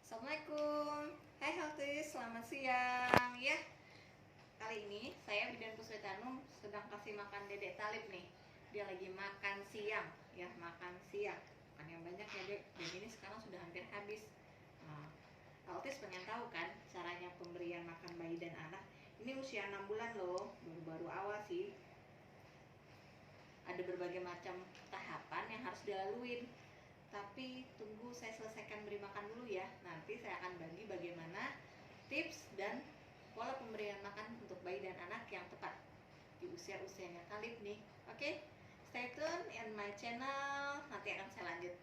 Assalamualaikum. Hai Healthy, selamat siang ya. Kali ini saya Bidan Puswetanum sedang kasih makan Dedek Talib nih. Dia lagi makan siang ya, makan siang. Makan yang banyak ya Dek. Dan ini sekarang sudah hampir habis. Nah, Healthy pengen tahu kan caranya pemberian makan bayi dan anak. Ini usia 6 bulan loh, baru-baru awal sih. Ada berbagai macam tahapan yang harus dilaluin. Tapi tunggu saya selesaikan beri makan dulu ya. Nanti saya akan bagi bagaimana tips dan pola pemberian makan untuk bayi dan anak yang tepat di usia-usianya Talib nih. Oke, stay tune in my channel. Nanti akan saya lanjut.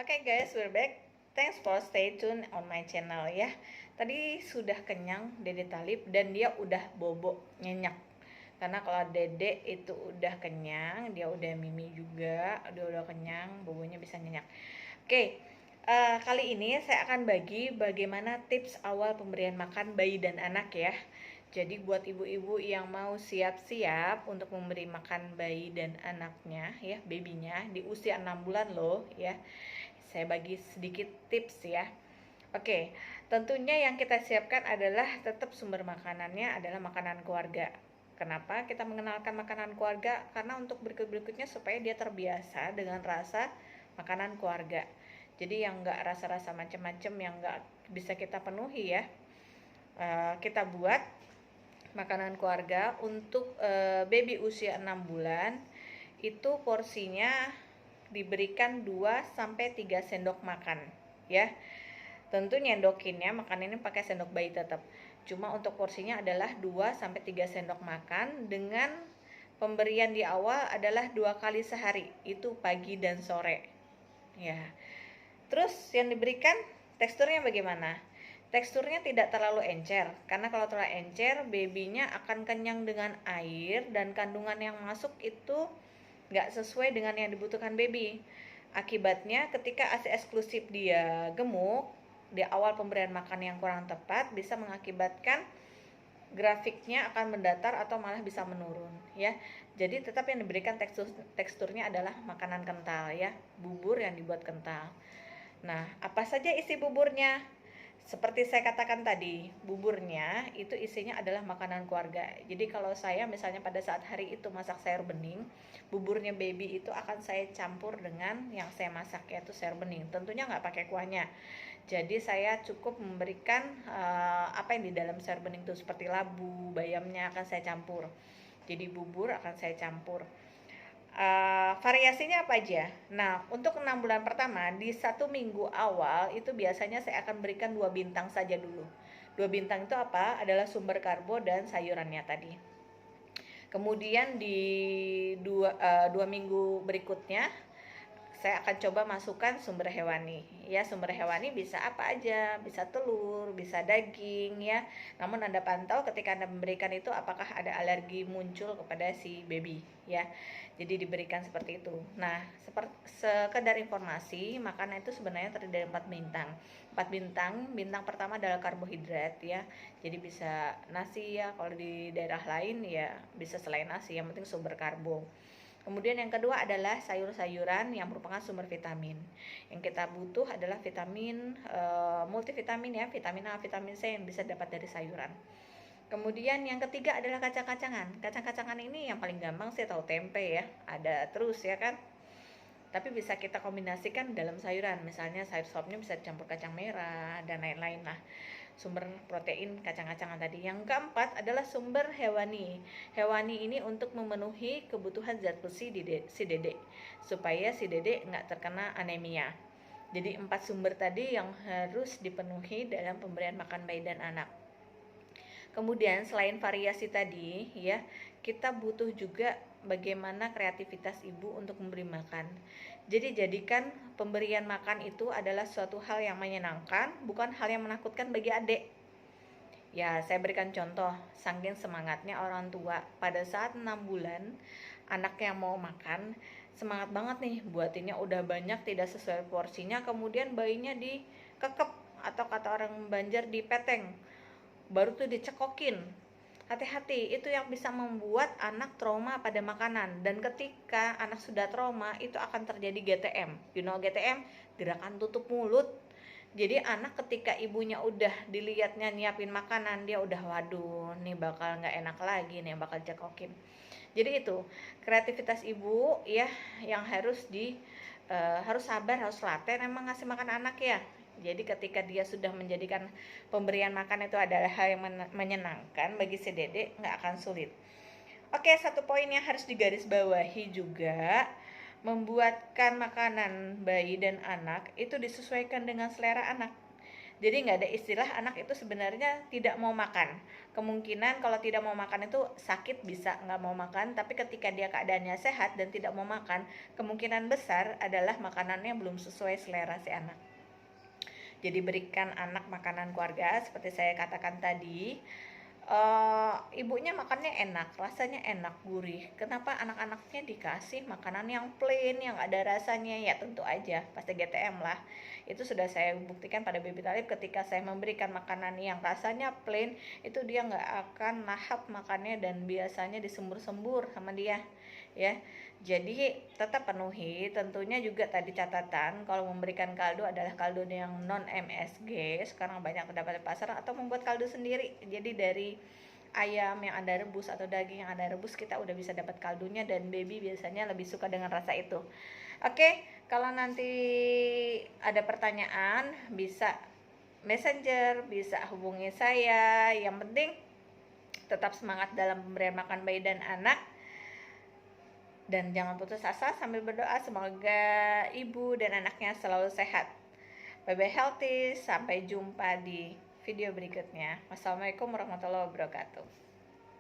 Oke guys, we're back. Thanks for stay tune on my channel ya. Tadi sudah kenyang Dede Talib dan dia udah bobo nyenyak. Karena kalau Dede itu udah kenyang, dia udah mimi juga, dia udah kenyang, bobonya bisa nyenyak. Oke, kali ini saya akan bagi bagaimana tips awal pemberian makan bayi dan anak ya. Jadi buat ibu-ibu yang mau siap-siap untuk memberi makan bayi dan anaknya ya, babynya di usia 6 bulan loh ya. Saya bagi sedikit tips ya. Oke, tentunya yang kita siapkan adalah tetap sumber makanannya adalah makanan keluarga. Kenapa kita mengenalkan makanan keluarga? Karena untuk berikut-berikutnya supaya dia terbiasa dengan rasa makanan keluarga. Jadi yang enggak rasa-rasa macam-macam yang enggak bisa kita penuhi ya. Kita buat makanan keluarga untuk baby usia 6 bulan. Itu porsinya diberikan 2-3 sendok makan ya. Tentu nyendokinnya makan ini pakai sendok bayi tetap. Cuma untuk porsinya adalah 2-3 sendok makan dengan pemberian di awal adalah 2 kali sehari, itu pagi dan sore. Ya. Terus yang diberikan teksturnya bagaimana? Teksturnya tidak terlalu encer, karena kalau terlalu encer, babynya akan kenyang dengan air dan kandungan yang masuk itu nggak sesuai dengan yang dibutuhkan baby. Akibatnya ketika ASI eksklusif dia gemuk, di awal pemberian makan yang kurang tepat bisa mengakibatkan grafiknya akan mendatar atau malah bisa menurun ya. Jadi tetap yang diberikan teksturnya adalah makanan kental ya, bubur yang dibuat kental. Nah, apa saja isi buburnya? Seperti saya katakan tadi, buburnya itu isinya adalah makanan keluarga. Jadi kalau saya misalnya pada saat hari itu masak sayur bening, buburnya baby itu akan saya campur dengan yang saya masak, yaitu sayur bening. Tentunya nggak pakai kuahnya. Jadi saya cukup memberikan apa yang di dalam sayur bening itu seperti labu, bayamnya akan saya campur. Jadi bubur akan saya campur. Variasinya apa aja? Nah, untuk 6 bulan pertama di 1 minggu awal itu biasanya saya akan berikan 2 bintang saja dulu. 2 bintang itu apa? Adalah sumber karbo dan sayurannya tadi. Kemudian di 2 minggu berikutnya saya akan coba masukkan sumber hewani ya. Sumber hewani bisa apa aja, bisa telur, bisa daging ya. Namun Anda pantau ketika Anda memberikan itu apakah ada alergi muncul kepada si baby ya. Jadi diberikan seperti itu. Nah, sekedar informasi, makanan itu sebenarnya terdiri dari 4 bintang. 4 bintang, bintang pertama adalah karbohidrat ya. Jadi bisa nasi ya, kalau di daerah lain ya bisa selain nasi, yang penting sumber karbo. Kemudian yang kedua adalah sayur-sayuran yang merupakan sumber vitamin. Yang kita butuh adalah vitamin multivitamin ya, vitamin A, vitamin C yang bisa dapat dari sayuran. Kemudian yang ketiga adalah kacang-kacangan. Kacang-kacangan ini yang paling gampang sih tahu tempe ya, ada terus ya kan. Tapi bisa kita kombinasikan dalam sayuran, misalnya sayur sopnya bisa dicampur kacang merah dan lain-lain lah. Sumber protein kacang-kacangan tadi. Yang keempat adalah sumber hewani. Hewani ini untuk memenuhi kebutuhan zat besi si dedek supaya si dedek nggak terkena anemia. Jadi 4 sumber tadi yang harus dipenuhi dalam pemberian makan bayi dan anak. Kemudian selain variasi tadi ya, kita butuh juga bagaimana kreativitas ibu untuk memberi makan. Jadi jadikan pemberian makan itu adalah suatu hal yang menyenangkan, bukan hal yang menakutkan bagi adik. Ya, saya berikan contoh, saking semangatnya orang tua pada saat 6 bulan anak yang mau makan, semangat banget nih, buatinnya udah banyak tidak sesuai porsinya, kemudian bayinya dikekep atau kata orang Banjar dipeteng. Baru tuh dicekokin. Hati-hati, itu yang bisa membuat anak trauma pada makanan. Dan ketika anak sudah trauma, itu akan terjadi GTM. You know GTM? Gerakan tutup mulut. Jadi anak ketika ibunya udah dilihatnya nyiapin makanan, dia udah waduh nih bakal nggak enak lagi nih, bakal cekokin. Jadi itu kreativitas ibu ya yang harus sabar, harus laten emang ngasih makan anak ya. Jadi ketika dia sudah menjadikan pemberian makan itu adalah hal yang menyenangkan bagi si dedek, nggak akan sulit. Oke, satu poin yang harus digarisbawahi juga, membuatkan makanan bayi dan anak itu disesuaikan dengan selera anak. Jadi nggak ada istilah anak itu sebenarnya tidak mau makan. Kemungkinan kalau tidak mau makan itu sakit, bisa nggak mau makan, tapi ketika dia keadaannya sehat dan tidak mau makan, kemungkinan besar adalah makanannya belum sesuai selera si anak. Jadi berikan anak makanan keluarga seperti saya katakan tadi. Ibunya makannya enak, rasanya enak, gurih. Kenapa anak-anaknya dikasih makanan yang plain, yang ada rasanya? Ya tentu aja pasti GTM lah. Itu sudah saya buktikan pada baby Talib, ketika saya memberikan makanan yang rasanya plain, itu dia nggak akan lahap makannya dan biasanya disembur-sembur sama dia ya. Jadi tetap penuhi, tentunya juga tadi catatan kalau memberikan kaldu adalah kaldu yang non MSG. Sekarang banyak terdapat di pasar, atau membuat kaldu sendiri. Jadi dari ayam yang Anda rebus atau daging yang Anda rebus, kita udah bisa dapat kaldunya, dan baby biasanya lebih suka dengan rasa itu. Oke, kalau nanti ada pertanyaan bisa messenger, bisa hubungi saya. Yang penting tetap semangat dalam pemberian makan bayi dan anak. Dan jangan putus asa sambil berdoa semoga ibu dan anaknya selalu sehat. Bye-bye healthy, sampai jumpa di video berikutnya. Wassalamualaikum warahmatullahi wabarakatuh.